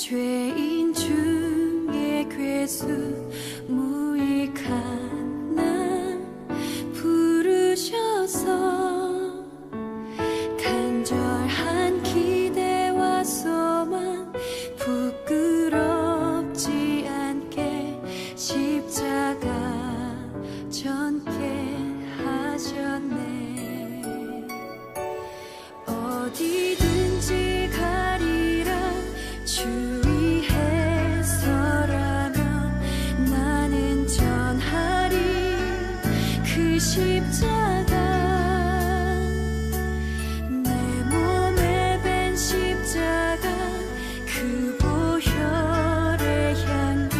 죄인 중에 괴수 무익한 나 부르셔서 간절한 기대와 소망 부끄럽지 않게 십자가 전게 하셨네. 어디든지 가리라 주 위에 서라면 나는 전하리 그 십자가. 내 몸에 밴 십자가 그 보혈의 향기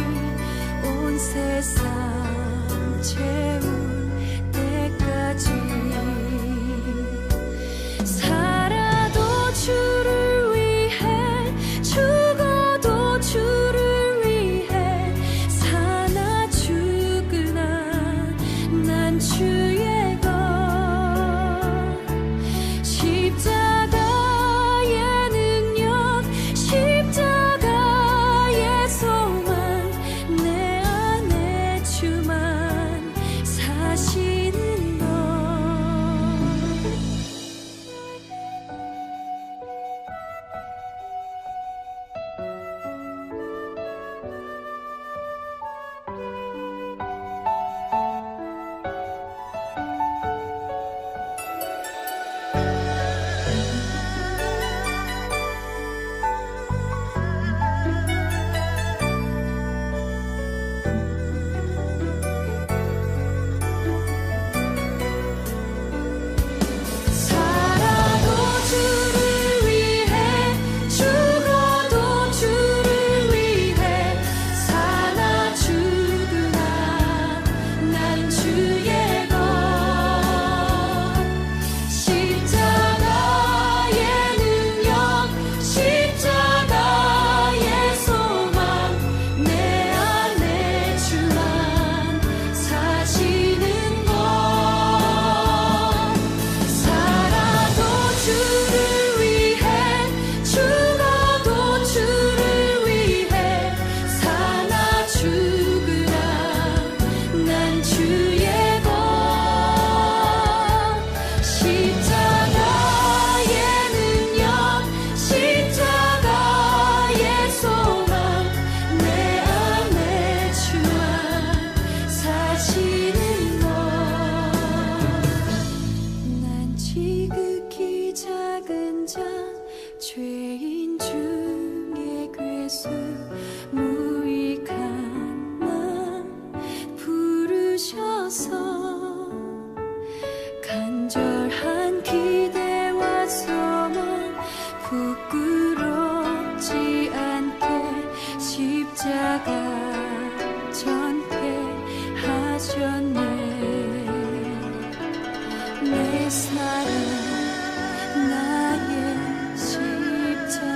온 세상 채울 때까지 살아도 주를 위해 죽어도 주를 위해 사나 죽으나 난 주의 것. 십자가의 능력 십자가의 소망 내 안에 주만 사시는 것. 살아도 주를 위해 죽어도 주를 위해 사나 죽으나 난 주의 것. 십자가의 능력 십자가의 소망 내 안에 주만 사시는 것. 살아도 주를 위해 죽어도 주를 위해 사나 죽으나 난 주의 것. 십자가의 능력 십자가의 소망 내 안에 주만 사시는 것. 난 지극히 작은 자 죄인 중에 괴수 무익한 나 부르셔서 간절한 기대와 소망 부끄럽지 않게 십자가 전게 하셨네. 내 사랑 나의 십자가.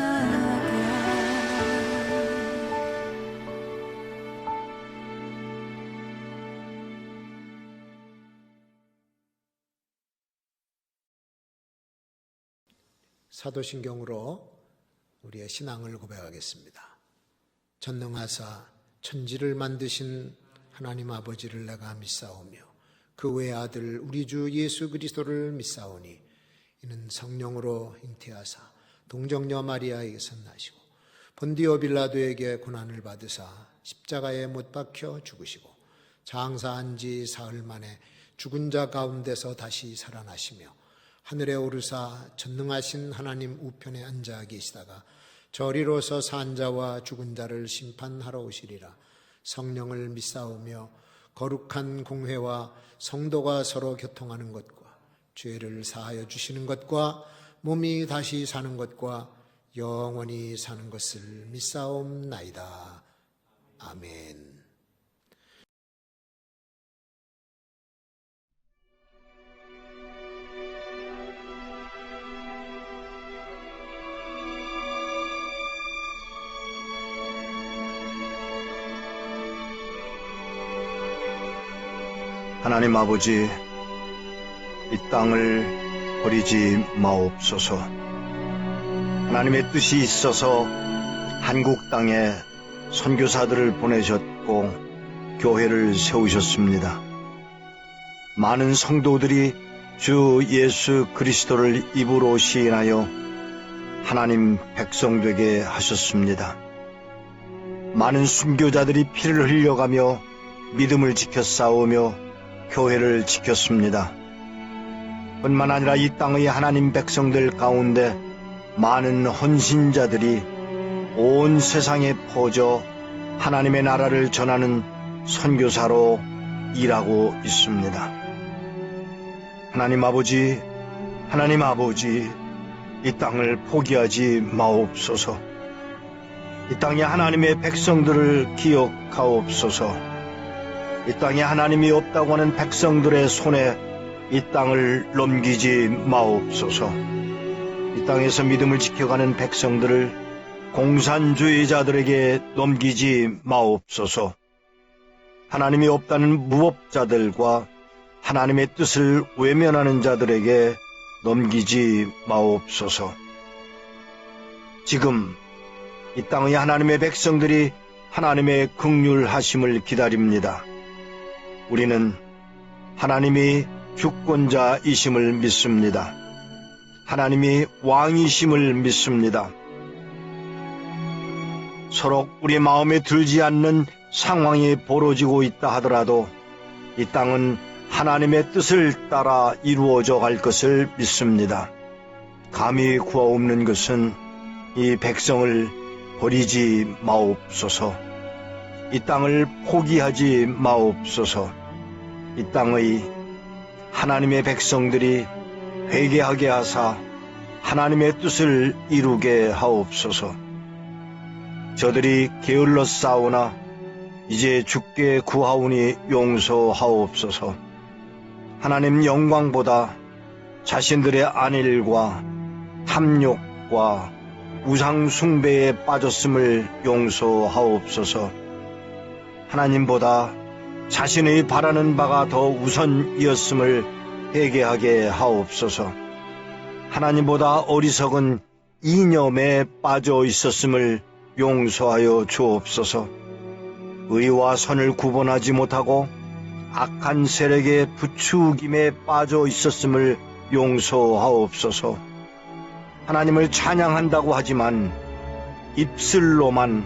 사도신경으로 우리의 신앙을 고백하겠습니다. 전능하사 천지를 만드신 하나님 아버지를 내가 믿사오며 그 외아들 우리 주 예수 그리스도를 믿사오니 이는 성령으로 잉태하사 동정녀 마리아에게서 나시고 본디오 빌라도에게 고난을 받으사 십자가에 못 박혀 죽으시고 장사한 지 사흘 만에 죽은 자 가운데서 다시 살아나시며 하늘에 오르사 전능하신 하나님 우편에 앉아 계시다가 저리로서 산 자와 죽은 자를 심판하러 오시리라. 성령을 믿사오며 거룩한 공회와 성도가 서로 교통하는 것과 죄를 사하여 주시는 것과 몸이 다시 사는 것과 영원히 사는 것을 믿사옵나이다. 아멘. 하나님 아버지, 이 땅을 버리지 마옵소서. 하나님의 뜻이 있어서 한국 땅에 선교사들을 보내셨고 교회를 세우셨습니다. 많은 성도들이 주 예수 그리스도를 입으로 시인하여 하나님 백성 되게 하셨습니다. 많은 순교자들이 피를 흘려가며 믿음을 지켜 싸우며 교회를 지켰습니다. 뿐만 아니라 이 땅의 하나님 백성들 가운데 많은 헌신자들이 온 세상에 퍼져 하나님의 나라를 전하는 선교사로 일하고 있습니다. 하나님 아버지, 이 땅을 포기하지 마옵소서. 이 땅에 하나님의 백성들을 기억하옵소서. 이 땅에 하나님이 없다고 하는 백성들의 손에 이 땅을 넘기지 마옵소서. 이 땅에서 믿음을 지켜가는 백성들을 공산주의자들에게 넘기지 마옵소서. 하나님이 없다는 무법자들과 하나님의 뜻을 외면하는 자들에게 넘기지 마옵소서. 지금 이 땅의 하나님의 백성들이 하나님의 긍휼하심을 기다립니다. 우리는 하나님이 주권자이심을 믿습니다. 하나님이 왕이심을 믿습니다. 서로 우리 마음에 들지 않는 상황이 벌어지고 있다 하더라도 이 땅은 하나님의 뜻을 따라 이루어져 갈 것을 믿습니다. 감히 구하옵는 것은 이 백성을 버리지 마옵소서. 이 땅을 포기하지 마옵소서. 이 땅의 하나님의 백성들이 회개하게 하사 하나님의 뜻을 이루게 하옵소서. 저들이 게을러 싸우나 이제 주께 구하오니 용서하옵소서. 하나님 영광보다 자신들의 안일과 탐욕과 우상 숭배에 빠졌음을 용서하옵소서. 하나님보다 자신의 바라는 바가 더 우선이었음을 회개하게 하옵소서. 하나님보다 어리석은 이념에 빠져 있었음을 용서하여 주옵소서. 의와 선을 구분하지 못하고 악한 세력의 부추김에 빠져 있었음을 용서하옵소서. 하나님을 찬양한다고 하지만 입술로만,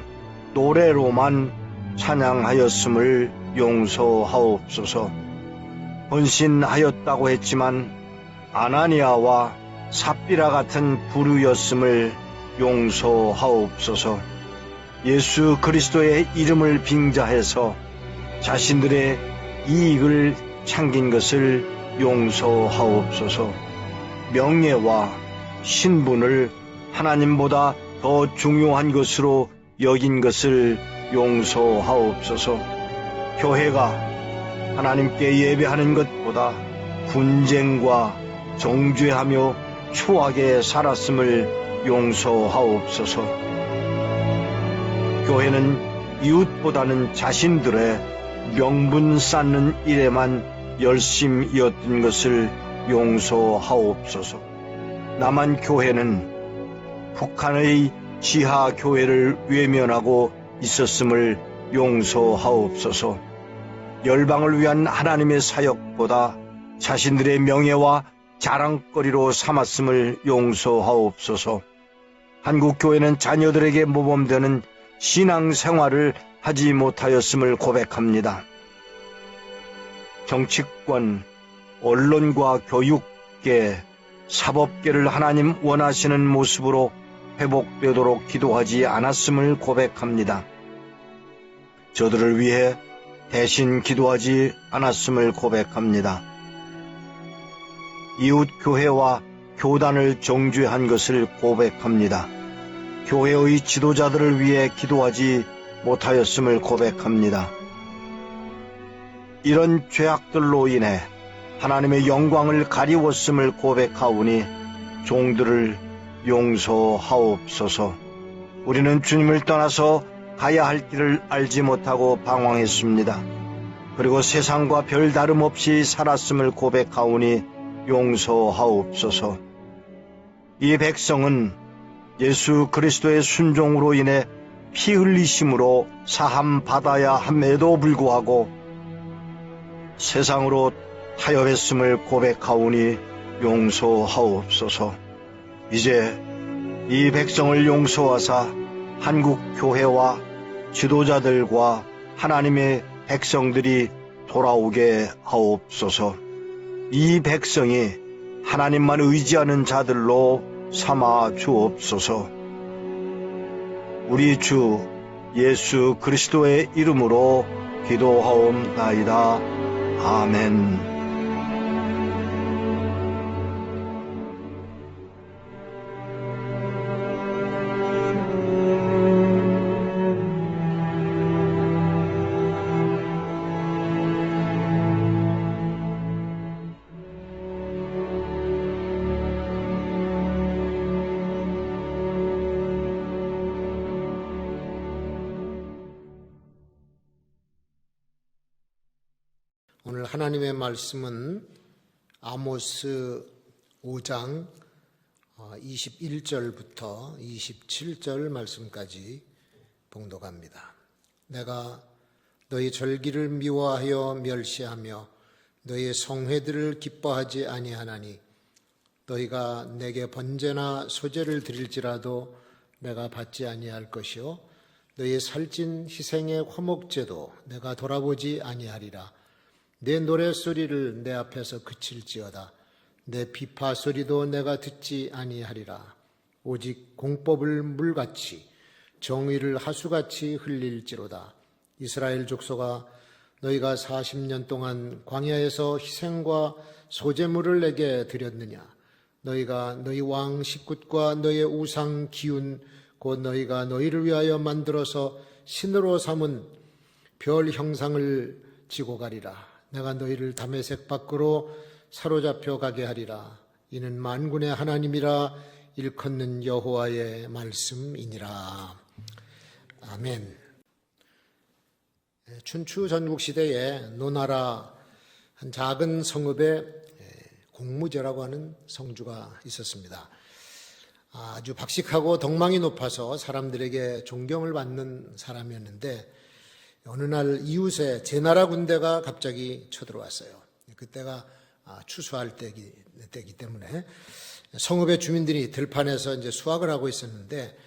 노래로만 찬양하였음을 용서하옵소서. 헌신하였다고 했지만 아나니아와 삽비라 같은 부류였음을 용서하옵소서. 예수 그리스도의 이름을 빙자해서 자신들의 이익을 챙긴 것을 용서하옵소서. 명예와 신분을 하나님보다 더 중요한 것으로 여긴 것을 용서하옵소서. 교회가 하나님께 예배하는 것보다 분쟁과 정죄하며 추하게 살았음을 용서하옵소서. 교회는 이웃보다는 자신들의 명분 쌓는 일에만 열심이었던 것을 용서하옵소서. 남한교회는 북한의 지하교회를 외면하고 있었음을 용서하옵소서. 열방을 위한 하나님의 사역보다 자신들의 명예와 자랑거리로 삼았음을 용서하옵소서. 한국교회는 자녀들에게 모범되는 신앙생활을 하지 못하였음을 고백합니다. 정치권, 언론과 교육계, 사법계를 하나님 원하시는 모습으로 회복되도록 기도하지 않았음을 고백합니다. 저들을 위해 대신 기도하지 않았음을 고백합니다. 이웃교회와 교단을 정죄한 것을 고백합니다. 교회의 지도자들을 위해 기도하지 못하였음을 고백합니다. 이런 죄악들로 인해 하나님의 영광을 가리웠음을 고백하오니 종들을 용서하옵소서. 우리는 주님을 떠나서 가야 할 길을 알지 못하고 방황했습니다. 그리고 세상과 별 다름없이 살았음을 고백하오니 용서하옵소서. 이 백성은 예수 그리스도의 순종으로 인해 피 흘리심으로 사함 받아야 함에도 불구하고 세상으로 타협했음을 고백하오니 용서하옵소서. 이제 이 백성을 용서하사 한국 교회와 지도자들과 하나님의 백성들이 돌아오게 하옵소서. 이 백성이 하나님만 의지하는 자들로 삼아 주옵소서. 우리 주 예수 그리스도의 이름으로 기도하옵나이다. 아멘. 오늘 하나님의 말씀은 아모스 5장 21절부터 27절 말씀까지 봉독합니다. 내가 너희 절기를 미워하여 멸시하며 너희 성회들을 기뻐하지 아니하나니 너희가 내게 번제나 소제를 드릴지라도 내가 받지 아니할 것이요 너희 살찐 희생의 화목제도 내가 돌아보지 아니하리라. 내 노랫소리를 내 앞에서 그칠지어다. 내 비파 소리도 내가 듣지 아니하리라. 오직 공법을 물같이 정의를 하수같이 흘릴지로다. 이스라엘 족속아, 너희가 40년 동안 광야에서 희생과 소제물을 내게 드렸느냐? 너희가 너희 왕 식굿과 너희의 우상 기운 곧 너희가 너희를 위하여 만들어서 신으로 삼은 별 형상을 지고 가리라. 내가 너희를 다메섹 밖으로 사로잡혀 가게 하리라. 이는 만군의 하나님이라 일컫는 여호와의 말씀이니라. 아멘. 춘추 전국시대에 노나라 한 작은 성읍에 공무제라고 하는 성주가 있었습니다. 아주 박식하고 덕망이 높아서 사람들에게 존경을 받는 사람이었는데 어느 날 이웃에 제나라 군대가 갑자기 쳐들어왔어요. 그때가 추수할 때이기 때문에 성읍의 주민들이 들판에서 이제 수확을 하고 있었는데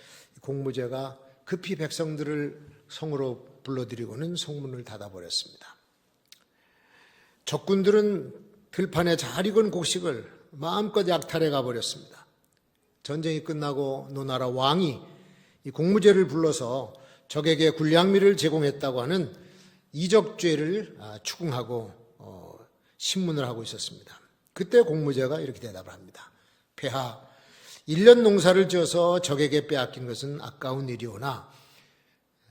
공무제가 급히 백성들을 성으로 불러들이고는 성문을 닫아버렸습니다. 적군들은 들판에 잘 익은 곡식을 마음껏 약탈해 가버렸습니다. 전쟁이 끝나고 노나라 왕이 이 공무제를 불러서 적에게 군량미를 제공했다고 하는 이적죄를 추궁하고 신문을 하고 있었습니다. 그때 공무제가 이렇게 대답을 합니다. 폐하, 1년 농사를 지어서 적에게 빼앗긴 것은 아까운 일이오나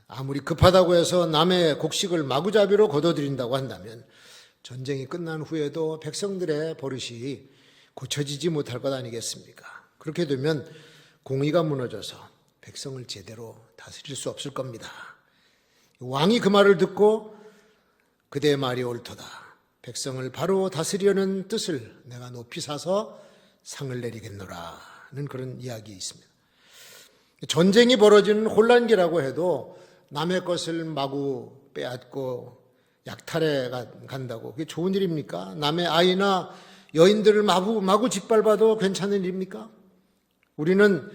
아무리 급하다고 해서 남의 곡식을 마구잡이로 거둬들인다고 한다면 전쟁이 끝난 후에도 백성들의 버릇이 고쳐지지 못할 것 아니겠습니까? 그렇게 되면 공의가 무너져서 백성을 제대로 다스릴 수 없을 겁니다. 왕이 그 말을 듣고 그대의 말이 옳도다. 백성을 바로 다스리려는 뜻을 내가 높이 사서 상을 내리겠노라는 그런 이야기 있습니다. 전쟁이 벌어지는 혼란기라고 해도 남의 것을 마구 빼앗고 약탈해 간다고 그게 좋은 일입니까? 남의 아이나 여인들을 마구 짓밟아도 괜찮은 일입니까? 우리는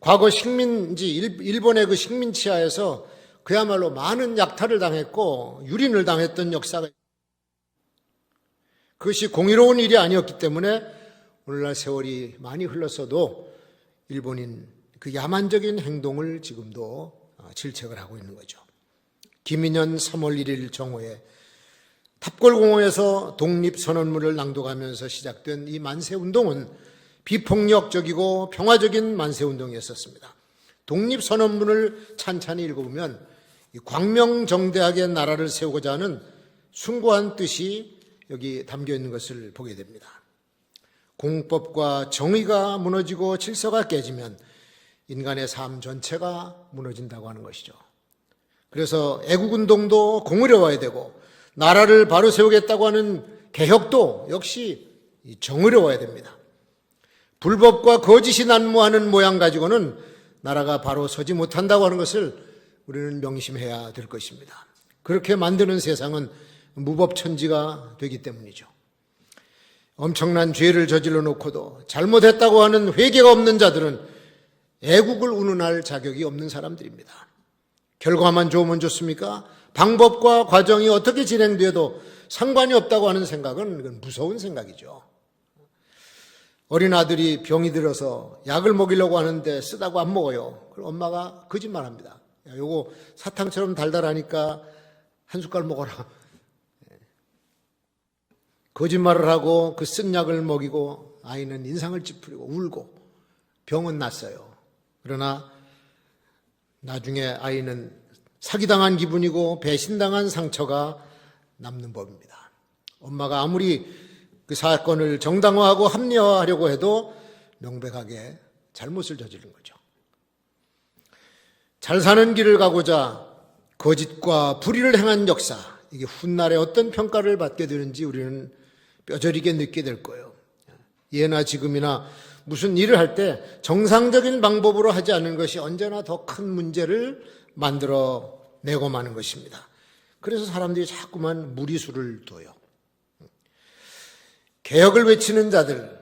과거 식민지 일본의 그 식민 치하에서 그야말로 많은 약탈을 당했고 유린을 당했던 역사가 그것이 공의로운 일이 아니었기 때문에 오늘날 세월이 많이 흘렀어도 일본인 그 야만적인 행동을 지금도 질책을 하고 있는 거죠. 김인현 3월 1일 정오에 탑골공원에서 독립선언문을 낭독하면서 시작된 이 만세운동은 비폭력적이고 평화적인 만세운동이었습니다. 독립선언문을 찬찬히 읽어보면 광명정대하게 나라를 세우고자 하는 숭고한 뜻이 여기 담겨 있는 것을 보게 됩니다. 공법과 정의가 무너지고 질서가 깨지면 인간의 삶 전체가 무너진다고 하는 것이죠. 그래서 애국운동도 공의로워야 되고 나라를 바로 세우겠다고 하는 개혁도 역시 정의로워야 됩니다. 불법과 거짓이 난무하는 모양 가지고는 나라가 바로 서지 못한다고 하는 것을 우리는 명심해야 될 것입니다. 그렇게 만드는 세상은 무법천지가 되기 때문이죠. 엄청난 죄를 저질러 놓고도 잘못했다고 하는 회개가 없는 자들은 애국을 운운할 자격이 없는 사람들입니다. 결과만 좋으면 좋습니까? 방법과 과정이 어떻게 진행돼도 상관이 없다고 하는 생각은 이건 무서운 생각이죠. 어린 아들이 병이 들어서 약을 먹이려고 하는데 쓰다고 안 먹어요. 그럼 엄마가 거짓말합니다. 야, 요거 사탕처럼 달달하니까 한 숟갈 먹어라. 거짓말을 하고 그 쓴 약을 먹이고 아이는 인상을 찌푸리고 울고 병은 났어요. 그러나 나중에 아이는 사기당한 기분이고 배신당한 상처가 남는 법입니다. 엄마가 아무리 그 사건을 정당화하고 합리화하려고 해도 명백하게 잘못을 저지른 거죠. 잘 사는 길을 가고자 거짓과 불의를 행한 역사, 이게 훗날에 어떤 평가를 받게 되는지 우리는 뼈저리게 느끼게 될 거예요. 예나 지금이나 무슨 일을 할 때 정상적인 방법으로 하지 않는 것이 언제나 더 큰 문제를 만들어 내고 마는 것입니다. 그래서 사람들이 자꾸만 무리수를 둬요. 개혁을 외치는 자들,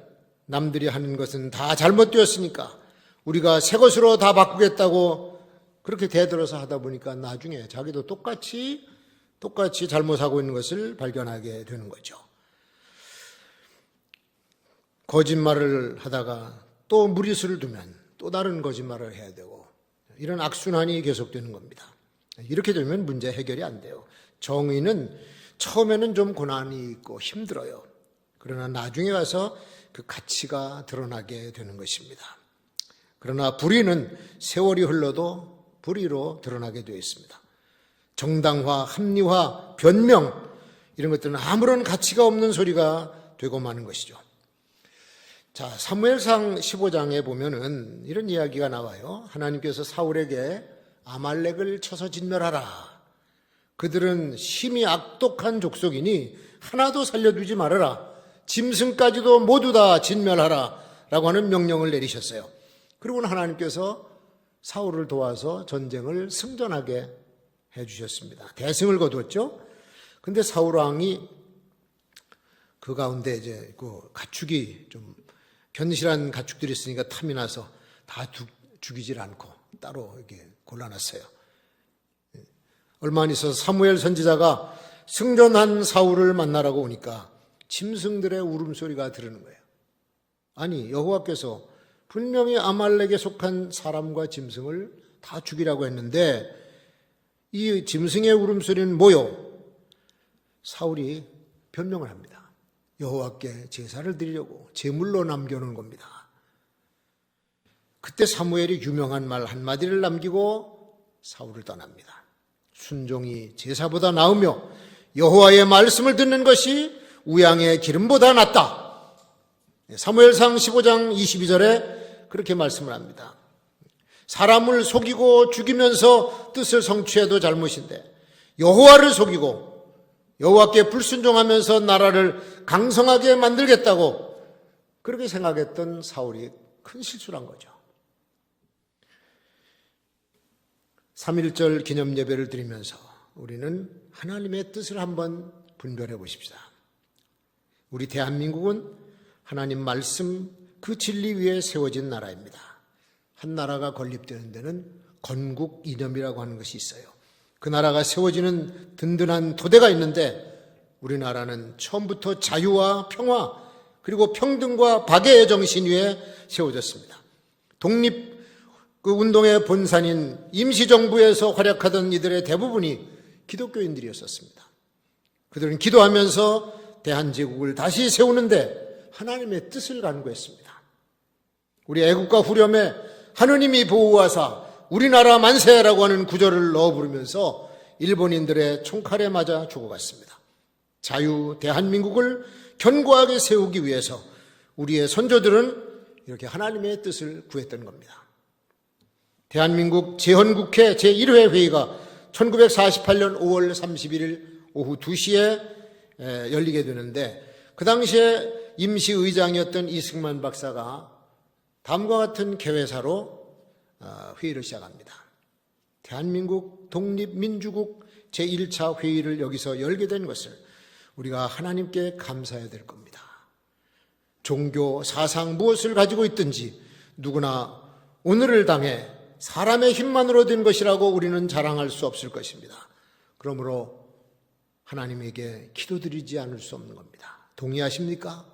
남들이 하는 것은 다 잘못되었으니까 우리가 새 것으로 다 바꾸겠다고 그렇게 대들어서 하다 보니까 나중에 자기도 똑같이 잘못하고 있는 것을 발견하게 되는 거죠. 거짓말을 하다가 또 무리수를 두면 또 다른 거짓말을 해야 되고 이런 악순환이 계속되는 겁니다. 이렇게 되면 문제 해결이 안 돼요. 정의는 처음에는 좀 고난이 있고 힘들어요. 그러나 나중에 가서 그 가치가 드러나게 되는 것입니다. 그러나 불의는 세월이 흘러도 불의로 드러나게 되어 있습니다. 정당화, 합리화, 변명 이런 것들은 아무런 가치가 없는 소리가 되고 마는 것이죠. 자, 사무엘상 15장에 보면은 이런 이야기가 나와요. 하나님께서 사울에게 아말렉을 쳐서 진멸하라. 그들은 심히 악독한 족속이니 하나도 살려두지 말아라. 짐승까지도 모두 다 진멸하라. 라고 하는 명령을 내리셨어요. 그리고는 하나님께서 사울을 도와서 전쟁을 승전하게 해주셨습니다. 대승을 거두었죠. 근데 사울 왕이 그 가운데 이제 그 가축이 좀 견실한 가축들이 있으니까 탐이 나서 다 죽이질 않고 따로 이렇게 골라놨어요. 얼마 안 있어서 사무엘 선지자가 승전한 사울을 만나라고 오니까 짐승들의 울음소리가 들리는 거예요. 아니, 여호와께서 분명히 아말렉에 속한 사람과 짐승을 다 죽이라고 했는데 이 짐승의 울음소리는 뭐요? 사울이 변명을 합니다. 여호와께 제사를 드리려고 제물로 남겨놓은 겁니다. 그때 사무엘이 유명한 말 한마디를 남기고 사울을 떠납니다. 순종이 제사보다 나으며 여호와의 말씀을 듣는 것이 우양의 기름보다 낫다. 사무엘상 15장 22절에 그렇게 말씀을 합니다. 사람을 속이고 죽이면서 뜻을 성취해도 잘못인데 여호와를 속이고 여호와께 불순종하면서 나라를 강성하게 만들겠다고 그렇게 생각했던 사울이 큰 실수를 한 거죠. 3.1절 기념 예배를 드리면서 우리는 하나님의 뜻을 한번 분별해 보십시다. 우리 대한민국은 하나님 말씀 그 진리 위에 세워진 나라입니다. 한 나라가 건립되는 데는 건국 이념이라고 하는 것이 있어요. 그 나라가 세워지는 든든한 토대가 있는데 우리나라는 처음부터 자유와 평화 그리고 평등과 박애의 정신 위에 세워졌습니다. 독립 그 운동의 본산인 임시정부에서 활약하던 이들의 대부분이 기독교인들이었습니다. 그들은 기도하면서 대한제국을 다시 세우는데 하나님의 뜻을 간구했습니다. 우리 애국가 후렴에 하느님이 보호하사 우리나라 만세라고 하는 구절을 넣어 부르면서 일본인들의 총칼에 맞아 죽어갔습니다. 자유 대한민국을 견고하게 세우기 위해서 우리의 선조들은 이렇게 하나님의 뜻을 구했던 겁니다. 대한민국 재헌국회 제1회 회의가 1948년 5월 31일 오후 2시에 열리게 되는데 그 당시에 임시의장이었던 이승만 박사가 다음과 같은 개회사로 회의를 시작합니다. 대한민국 독립민주국 제1차 회의를 여기서 열게 된 것을 우리가 하나님께 감사해야 될 겁니다. 종교, 사상 무엇을 가지고 있든지 누구나 오늘을 당해 사람의 힘만으로 된 것이라고 우리는 자랑할 수 없을 것입니다. 그러므로 하나님에게 기도드리지 않을 수 없는 겁니다. 동의하십니까?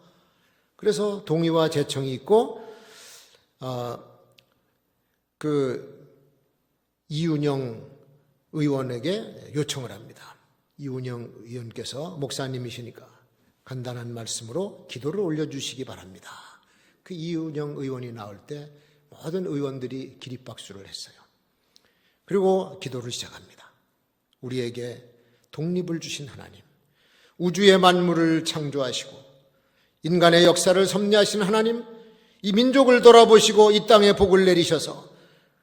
그래서 동의와 제청이 있고 이운영 의원에게 요청을 합니다. 이운영 의원께서 목사님이시니까 간단한 말씀으로 기도를 올려주시기 바랍니다. 그 이운영 의원이 나올 때 모든 의원들이 기립박수를 했어요. 그리고 기도를 시작합니다. 우리에게 독립을 주신 하나님, 우주의 만물을 창조하시고 인간의 역사를 섭리하신 하나님, 이 민족을 돌아보시고 이 땅에 복을 내리셔서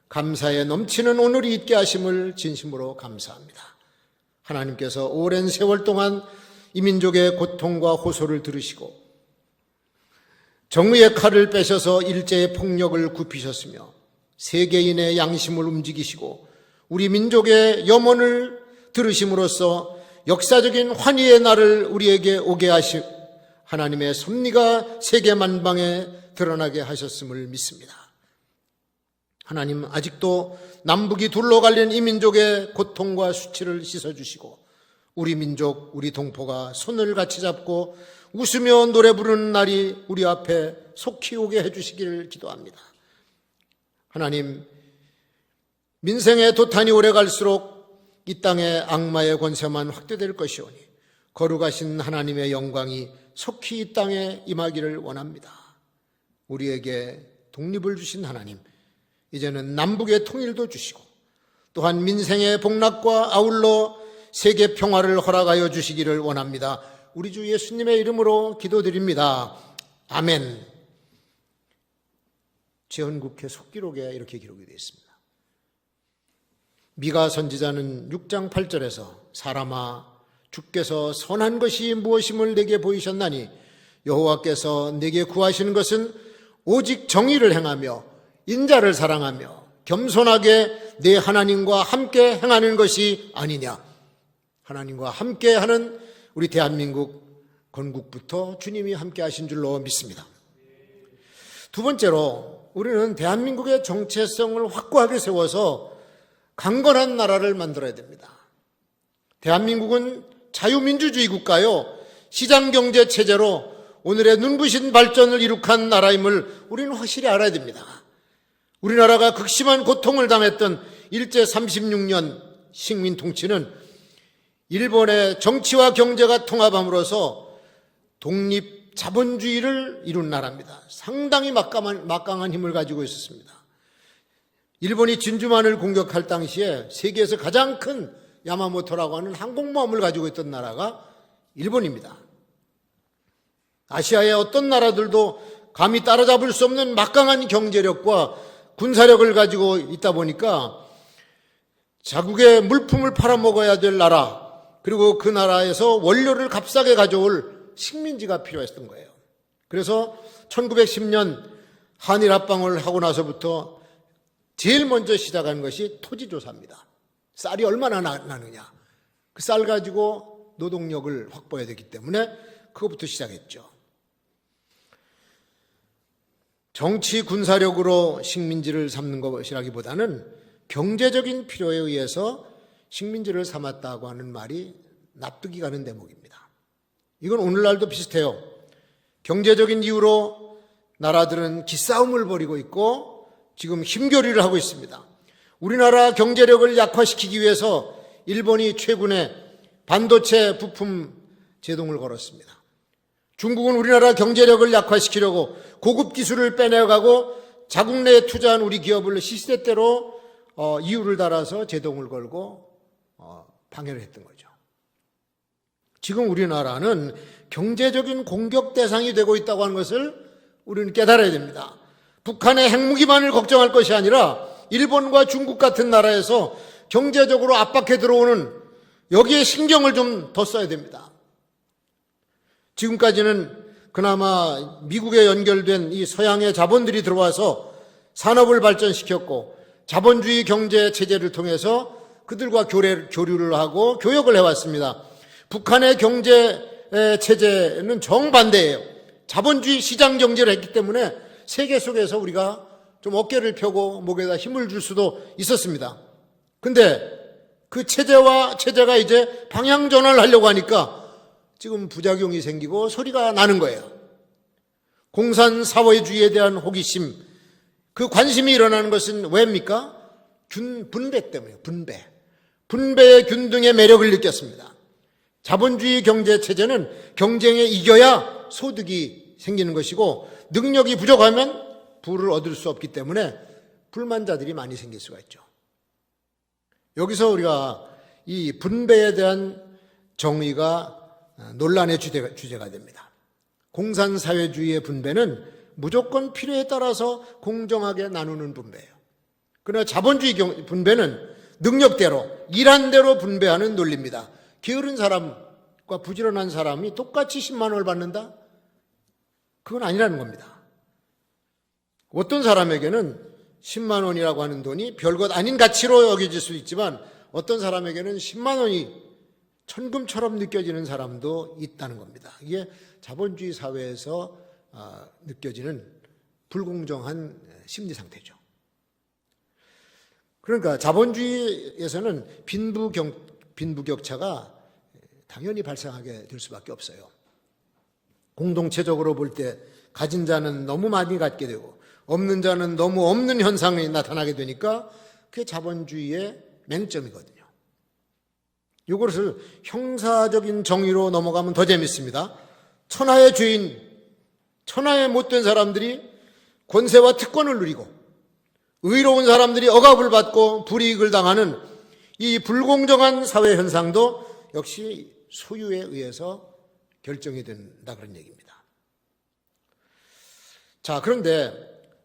감사에 넘치는 오늘이 있게 하심을 진심으로 감사합니다. 하나님께서 오랜 세월 동안 이 민족의 고통과 호소를 들으시고 정의의 칼을 빼셔서 일제의 폭력을 굽히셨으며 세계인의 양심을 움직이시고 우리 민족의 염원을 들으심으로써 역사적인 환희의 날을 우리에게 오게 하시 하나님의 섭리가 세계 만방에 드러나게 하셨음을 믿습니다. 하나님, 아직도 남북이 둘로 갈린 이 민족의 고통과 수치를 씻어주시고 우리 민족, 우리 동포가 손을 같이 잡고 웃으며 노래 부르는 날이 우리 앞에 속히 오게 해주시기를 기도합니다. 하나님, 민생의 도탄이 오래 갈수록 이 땅의 악마의 권세만 확대될 것이오니 거룩하신 하나님의 영광이 속히 이 땅에 임하기를 원합니다. 우리에게 독립을 주신 하나님, 이제는 남북의 통일도 주시고 또한 민생의 복락과 아울러 세계 평화를 허락하여 주시기를 원합니다. 우리 주 예수님의 이름으로 기도드립니다. 아멘. 제헌국회 속기록에 이렇게 기록이 되어 있습니다. 미가 선지자는 6장 8절에서 사람아, 주께서 선한 것이 무엇임을 내게 보이셨나니 여호와께서 내게 구하시는 것은 오직 정의를 행하며 인자를 사랑하며 겸손하게 내 하나님과 함께 행하는 것이 아니냐. 하나님과 함께 하는 우리 대한민국 건국부터 주님이 함께 하신 줄로 믿습니다. 두 번째로 우리는 대한민국의 정체성을 확고하게 세워서 강건한 나라를 만들어야 됩니다. 대한민국은 자유민주주의 국가요, 시장경제 체제로 오늘의 눈부신 발전을 이룩한 나라임을 우리는 확실히 알아야 됩니다. 우리나라가 극심한 고통을 당했던 일제 36년 식민 통치는 일본의 정치와 경제가 통합함으로써 독립 자본주의를 이룬 나라입니다. 상당히 막강한 힘을 가지고 있었습니다. 일본이 진주만을 공격할 당시에 세계에서 가장 큰 야마모토라고 하는 항공모함을 가지고 있던 나라가 일본입니다. 아시아의 어떤 나라들도 감히 따라잡을 수 없는 막강한 경제력과 군사력을 가지고 있다 보니까 자국의 물품을 팔아먹어야 될 나라, 그리고 그 나라에서 원료를 값싸게 가져올 식민지가 필요했던 거예요. 그래서 1910년 한일 합방을 하고 나서부터 제일 먼저 시작한 것이 토지조사입니다. 쌀이 얼마나 나느냐, 그 쌀 가지고 노동력을 확보해야 되기 때문에 그것부터 시작했죠. 정치 군사력으로 식민지를 삼는 것이라기보다는 경제적인 필요에 의해서 식민지를 삼았다고 하는 말이 납득이 가는 대목입니다. 이건 오늘날도 비슷해요. 경제적인 이유로 나라들은 기싸움을 벌이고 있고 지금 힘교리를 하고 있습니다. 우리나라 경제력을 약화시키기 위해서 일본이 최근에 반도체 부품 제동을 걸었습니다. 중국은 우리나라 경제력을 약화시키려고 고급 기술을 빼내가고 자국 내에 투자한 우리 기업을 시시때때로 이유를 달아서 제동을 걸고 방해를 했던 거죠. 지금 우리나라는 경제적인 공격 대상이 되고 있다고 하는 것을 우리는 깨달아야 됩니다. 북한의 핵무기만을 걱정할 것이 아니라 일본과 중국 같은 나라에서 경제적으로 압박해 들어오는 여기에 신경을 좀 더 써야 됩니다. 지금까지는 그나마 미국에 연결된 이 서양의 자본들이 들어와서 산업을 발전시켰고 자본주의 경제 체제를 통해서 그들과 교류를 하고 교역을 해왔습니다. 북한의 경제 체제는 정반대예요. 자본주의 시장 경제를 했기 때문에 세계 속에서 우리가 좀 어깨를 펴고 목에다 힘을 줄 수도 있었습니다. 근데 그 체제가 이제 방향 전환을 하려고 하니까 지금 부작용이 생기고 소리가 나는 거예요. 공산사회주의에 대한 호기심, 그 관심이 일어나는 것은 왜입니까? 분배 때문이에요. 분배의 균등의 매력을 느꼈습니다. 자본주의 경제 체제는 경쟁에 이겨야 소득이 생기는 것이고 능력이 부족하면 부를 얻을 수 없기 때문에 불만자들이 많이 생길 수가 있죠. 여기서 우리가 이 분배에 대한 정의가 논란의 주제가 됩니다. 공산사회주의의 분배는 무조건 필요에 따라서 공정하게 나누는 분배예요. 그러나 자본주의 분배는 능력대로, 일한 대로 분배하는 논리입니다. 게으른 사람과 부지런한 사람이 똑같이 10만 원을 받는다? 그건 아니라는 겁니다. 어떤 사람에게는 10만 원이라고 하는 돈이 별것 아닌 가치로 여겨질 수 있지만 어떤 사람에게는 10만 원이 천금처럼 느껴지는 사람도 있다는 겁니다. 이게 자본주의 사회에서 느껴지는 불공정한 심리 상태죠. 그러니까 자본주의에서는 빈부격차가 당연히 발생하게 될 수밖에 없어요. 공동체적으로 볼 때 가진 자는 너무 많이 갖게 되고 없는 자는 너무 없는 현상이 나타나게 되니까 그게 자본주의의 맹점이거든요. 이것을 형사적인 정의로 넘어가면 더 재밌습니다. 천하의 죄인, 천하의 못된 사람들이 권세와 특권을 누리고 의로운 사람들이 억압을 받고 불이익을 당하는 이 불공정한 사회 현상도 역시 소유에 의해서 결정이 된다 그런 얘기입니다. 자, 그런데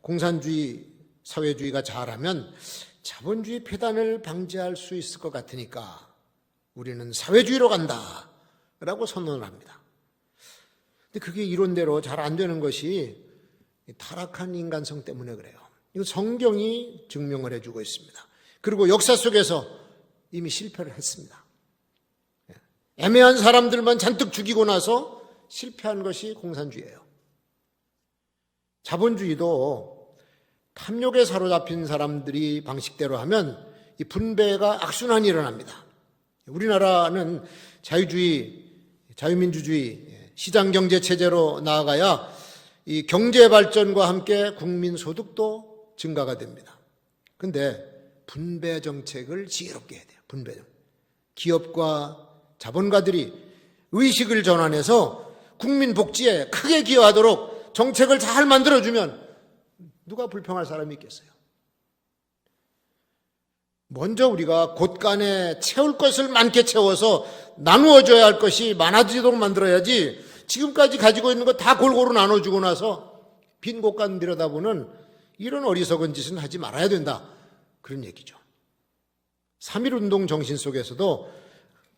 공산주의, 사회주의가 잘하면 자본주의 폐단을 방지할 수 있을 것 같으니까 우리는 사회주의로 간다라고 선언을 합니다. 근데 그게 이론대로 잘 안 되는 것이 타락한 인간성 때문에 그래요. 이거 성경이 증명을 해주고 있습니다. 그리고 역사 속에서 이미 실패를 했습니다. 애매한 사람들만 잔뜩 죽이고 나서 실패한 것이 공산주의예요. 자본주의도 탐욕에 사로잡힌 사람들이 방식대로 하면 이 분배가 악순환이 일어납니다. 우리나라는 자유주의, 자유민주주의, 시장경제 체제로 나아가야 이 경제 발전과 함께 국민 소득도 증가가 됩니다. 그런데 분배 정책을 지혜롭게 해야 돼요. 분배 정책. 기업과 자본가들이 의식을 전환해서 국민 복지에 크게 기여하도록 정책을 잘 만들어주면 누가 불평할 사람이 있겠어요? 먼저 우리가 곳간에 채울 것을 많게 채워서 나누어줘야 할 것이 많아지도록 만들어야지 지금까지 가지고 있는 거 다 골고루 나눠주고 나서 빈 곳간 들여다보는 이런 어리석은 짓은 하지 말아야 된다. 그런 얘기죠. 3.1운동 정신 속에서도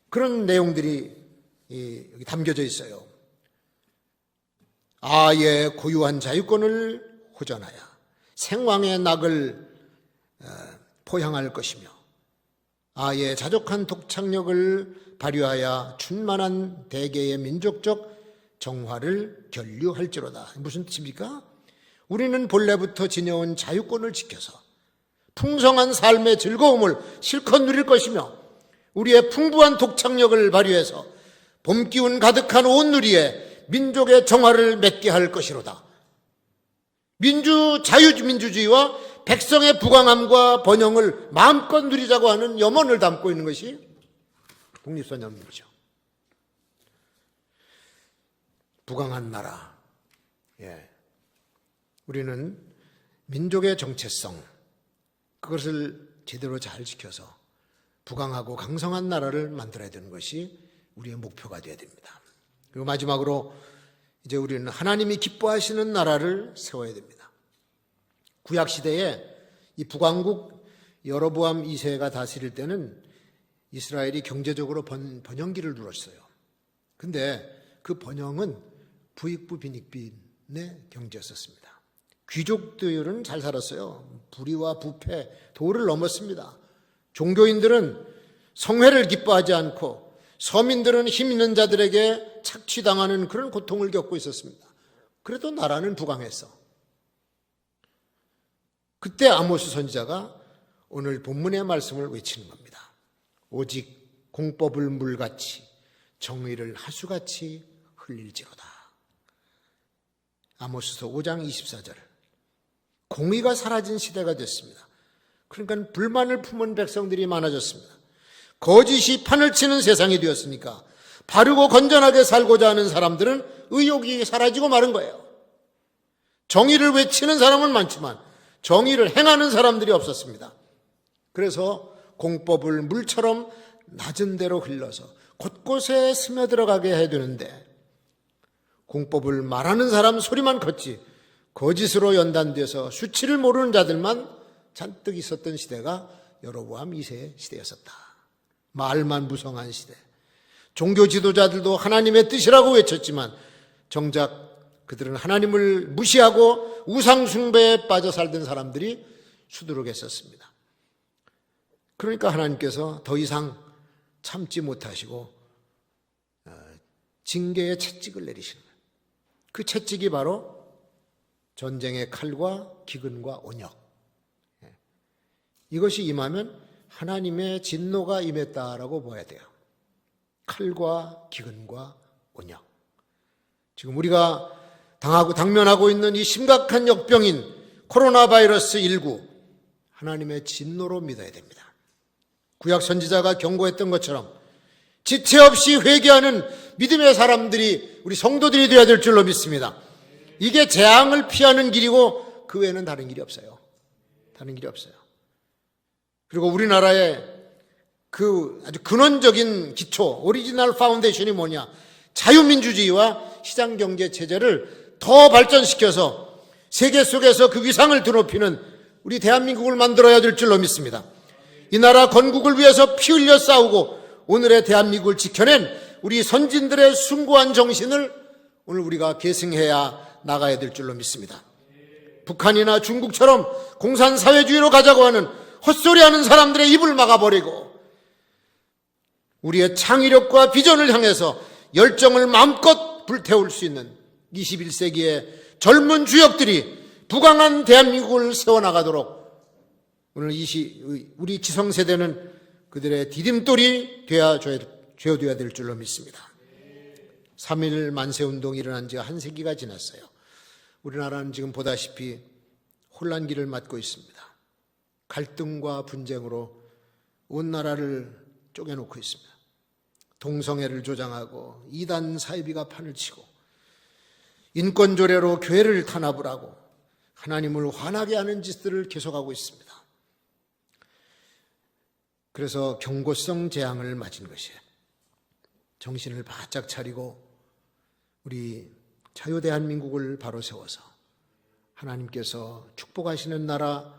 그런 내용들이 여기 담겨져 있어요. 아예 고유한 자유권을 호전하여 생왕의 낙을 포향할 것이며 아예 자족한 독창력을 발휘하여 충만한 대개의 민족적 정화를 견류할지로다. 무슨 뜻입니까? 우리는 본래부터 지녀온 자유권을 지켜서 풍성한 삶의 즐거움을 실컷 누릴 것이며 우리의 풍부한 독창력을 발휘해서 봄 기운 가득한 온누리에 민족의 정화를 맺게 할 것이로다. 자유민주주의와 백성의 부강함과 번영을 마음껏 누리자고 하는 염원을 담고 있는 것이 독립선언문이죠. 부강한 나라. 우리는 민족의 정체성, 그것을 제대로 잘 지켜서 부강하고 강성한 나라를 만들어야 되는 것이 우리의 목표가 되어야 됩니다. 그리고 마지막으로 이제 우리는 하나님이 기뻐하시는 나라를 세워야 됩니다. 구약시대에 이 북왕국 여로보암 2세가 다스릴 때는 이스라엘이 경제적으로 번영기를 누렸어요. 근데 그 번영은 부익부 빈익빈의 경제였었습니다. 귀족들은 잘 살았어요. 불의와 부패, 도를 넘었습니다. 종교인들은 성회를 기뻐하지 않고 서민들은 힘 있는 자들에게 착취당하는 그런 고통을 겪고 있었습니다. 그래도 나라는 부강했어. 그때 아모스 선지자가 오늘 본문의 말씀을 외치는 겁니다. 오직 공법을 물같이 정의를 하수같이 흘릴지로다. 아모스서 5장 24절. 공의가 사라진 시대가 됐습니다. 그러니까 불만을 품은 백성들이 많아졌습니다. 거짓이 판을 치는 세상이 되었으니까 바르고 건전하게 살고자 하는 사람들은 의욕이 사라지고 마른 거예요. 정의를 외치는 사람은 많지만 정의를 행하는 사람들이 없었습니다. 그래서 공법을 물처럼 낮은 데로 흘러서 곳곳에 스며들어가게 해야 되는데 공법을 말하는 사람 소리만 컸지 거짓으로 연단돼서 수치를 모르는 자들만 잔뜩 있었던 시대가 여로보암 2세의 시대였었다. 말만 무성한 시대. 종교 지도자들도 하나님의 뜻이라고 외쳤지만 정작 그들은 하나님을 무시하고 우상 숭배에 빠져 살던 사람들이 수두룩했었습니다. 그러니까 하나님께서 더 이상 참지 못하시고 징계의 채찍을 내리시는 거예요. 그 채찍이 바로 전쟁의 칼과 기근과 온역. 이것이 임하면 하나님의 진노가 임했다라고 봐야 돼요. 칼과 기근과 온역. 지금 우리가 당면하고 있는 이 심각한 역병인 코로나 바이러스 19, 하나님의 진노로 믿어야 됩니다. 구약 선지자가 경고했던 것처럼 지체 없이 회개하는 믿음의 사람들이 우리 성도들이 되어야 될 줄로 믿습니다. 이게 재앙을 피하는 길이고 그 외에는 다른 길이 없어요. 다른 길이 없어요. 그리고 우리나라의 그 아주 근원적인 기초, 오리지널 파운데이션이 뭐냐? 자유민주주의와 시장경제 체제를 더 발전시켜서 세계 속에서 그 위상을 드높이는 우리 대한민국을 만들어야 될 줄로 믿습니다. 이 나라 건국을 위해서 피 흘려 싸우고 오늘의 대한민국을 지켜낸 우리 선진들의 숭고한 정신을 오늘 우리가 계승해야 나가야 될 줄로 믿습니다. 북한이나 중국처럼 공산사회주의로 가자고 하는 헛소리하는 사람들의 입을 막아버리고 우리의 창의력과 비전을 향해서 열정을 마음껏 불태울 수 있는 21세기의 젊은 주역들이 부강한 대한민국을 세워나가도록 오늘 우리 지성세대는 그들의 디딤돌이 되어줘야 될 줄로 믿습니다. 3.1 만세운동이 일어난 지 한 세기가 지났어요. 우리나라는 지금 보다시피 혼란기를 맞고 있습니다. 갈등과 분쟁으로 온 나라를 쪼개놓고 있습니다. 동성애를 조장하고 이단 사이비가 판을 치고 인권조례로 교회를 탄압을 하고 하나님을 화나게 하는 짓들을 계속하고 있습니다. 그래서 경고성 재앙을 맞은 것이에요. 정신을 바짝 차리고 우리 자유 대한민국을 바로 세워서 하나님께서 축복하시는 나라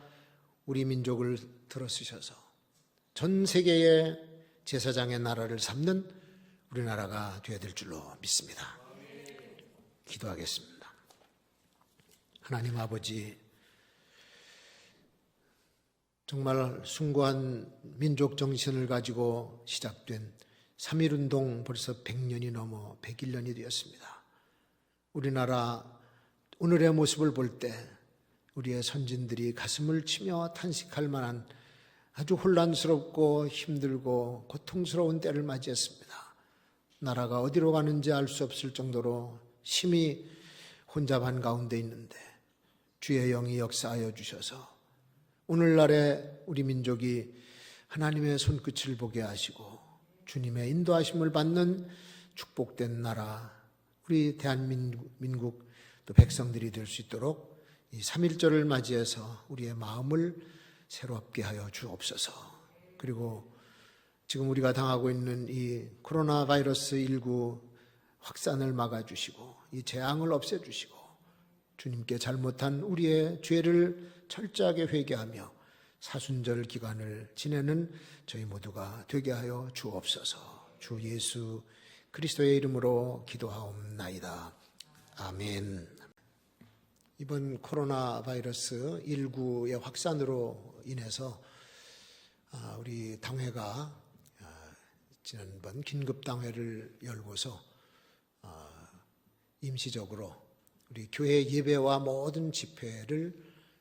우리 민족을 들어쓰셔서 전 세계의 제사장의 나라를 삼는 우리나라가 되어야 될 줄로 믿습니다. 기도하겠습니다. 하나님 아버지, 정말 숭고한 민족 정신을 가지고 시작된 3.1운동 벌써 100년이 넘어 101년이 되었습니다. 우리나라 오늘의 모습을 볼 때 우리의 선진들이 가슴을 치며 탄식할 만한 아주 혼란스럽고 힘들고 고통스러운 때를 맞이했습니다. 나라가 어디로 가는지 알 수 없을 정도로 심히 혼잡한 가운데 있는데 주의 영이 역사하여 주셔서 오늘날의 우리 민족이 하나님의 손끝을 보게 하시고 주님의 인도하심을 받는 축복된 나라 우리 대한민국 또 백성들이 될 수 있도록 이 3.1절을 맞이해서 우리의 마음을 새롭게 하여 주옵소서. 그리고 지금 우리가 당하고 있는 이 코로나 바이러스 19 확산을 막아주시고 이 재앙을 없애주시고 주님께 잘못한 우리의 죄를 철저하게 회개하며 사순절 기간을 지내는 저희 모두가 되게 하여 주옵소서. 주 예수 그리스도의 이름으로 기도하옵나이다. 아멘. 이번 코로나 바이러스 19의 확산으로 인해서 우리 당회가 지난번 긴급당회를 열고서 임시적으로 우리 교회 예배와 모든 집회를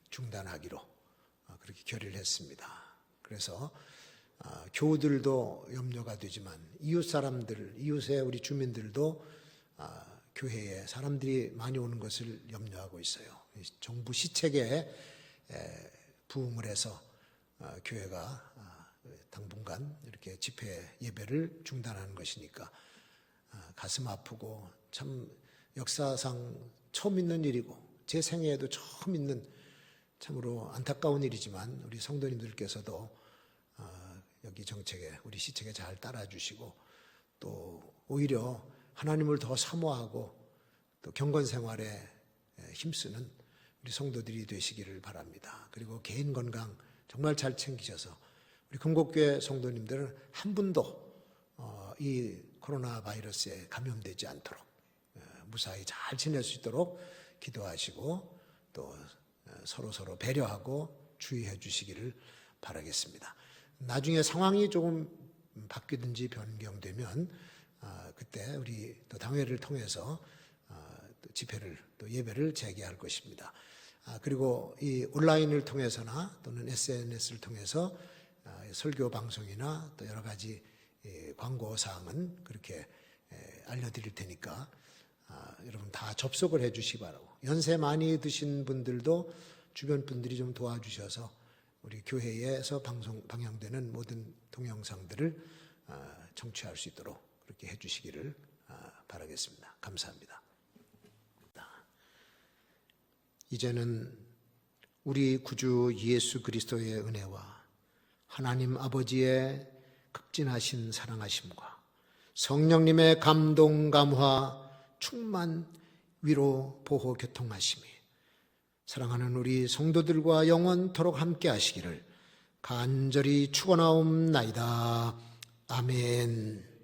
중단하기로 그렇게 결의를 했습니다. 그래서 교우들도 염려가 되지만 이웃 사람들, 이웃의 우리 주민들도 교회에 사람들이 많이 오는 것을 염려하고 있어요. 정부 시책에 부응을 해서 교회가 당분간 이렇게 집회 예배를 중단하는 것이니까 가슴 아프고 참 역사상 처음 있는 일이고 제 생애에도 처음 있는 참으로 안타까운 일이지만 우리 성도님들께서도 여기 정책에 우리 시책에 잘 따라주시고 또 오히려 하나님을 더 사모하고 또 경건 생활에 힘쓰는 우리 성도들이 되시기를 바랍니다. 그리고 개인 건강 정말 잘 챙기셔서 우리 금곡교회 성도님들은 한 분도 이 코로나 바이러스에 감염되지 않도록 무사히 잘 지낼 수 있도록 기도하시고 또 서로 배려하고 주의해 주시기를 바라겠습니다. 나중에 상황이 조금 바뀌든지 변경되면 그때 우리 또 당회를 통해서 또 집회를 또 예배를 재개할 것입니다. 그리고 이 온라인을 통해서나 또는 SNS를 통해서 설교 방송이나 또 여러 가지 광고 사항은 그렇게 알려드릴 테니까 여러분 다 접속을 해 주시기 바라고, 연세 많이 드신 분들도 주변 분들이 좀 도와주셔서 우리 교회에서 방영되는 모든 동영상들을 청취할 수 있도록 그렇게 해 주시기를 바라겠습니다. 감사합니다. 이제는 우리 구주 예수 그리스도의 은혜와 하나님 아버지의 극진하신 사랑하심과 성령님의 감동, 감화, 충만, 위로, 보호, 교통하심이 사랑하는 우리 성도들과 영원토록 함께 하시기를 간절히 축원하옵나이다. 아멘.